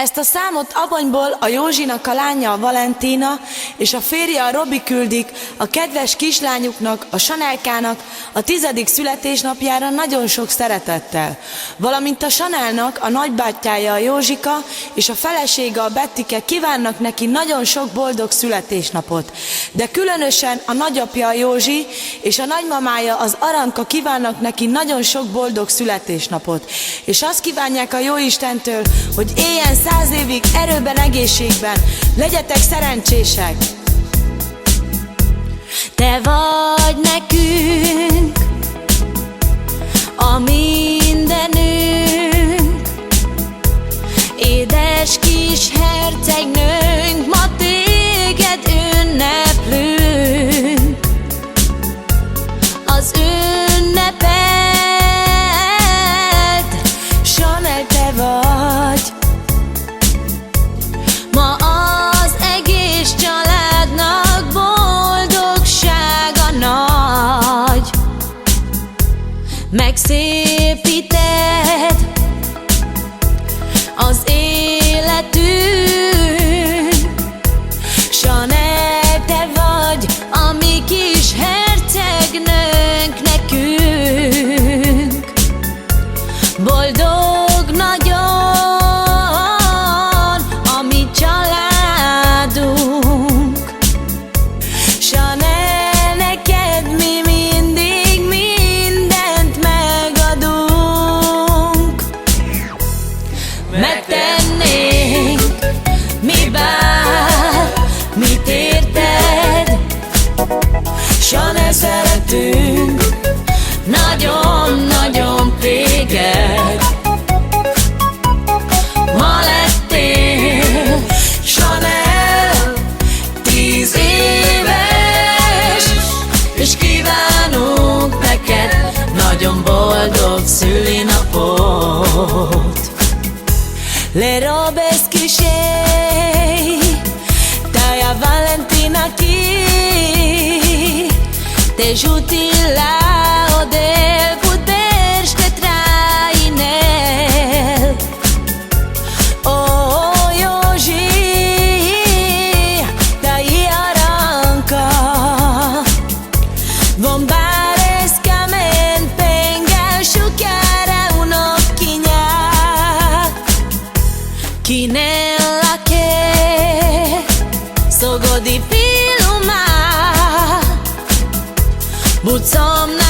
Ezt a számot Abonyból a Józsinak a lánya, a Valentina, és a férje, a Robi küldik a kedves kislányuknak, a Sanelkának a 10. születésnapjára nagyon sok szeretettel. Valamint a Sanelnak a nagybátyája, a Józsika, és a felesége, a Bettike kívánnak neki nagyon sok boldog születésnapot. De különösen a nagyapja, a Józsi, és a nagymamája, az Aranka kívánnak neki nagyon sok boldog születésnapot. És azt kívánják a Jóistentől, hogy éljen 100 évig erőben, egészségben, legyetek szerencsések! Te vagy nekünk a mindenünk, édes kis hercegnőnk, ma téged ünneplünk. Az ünnepelt Chanel, te vagy! ma az egész családnak boldogsága nagy. Megszépíted az életünk, Chanel, te vagy a mi kis hercegnőnk nekünk. Boldog nagyon a mi családunk, Chanel, neked mi mindig mindent megadunk. megtennénk mi bár, mit érted? Chanel, szeretünk Nagyon-nagyon téged. Ma lettél Chanel, 10 éves, és kívánunk neked nagyon boldog szülinapot. le robes cliché, taya Valentina qui te jutila o del puder te trainel. Oh, Józsi, dai Aranka, bombares kamen pengal shukara unokinya, kinella che sogo di filma, buzzom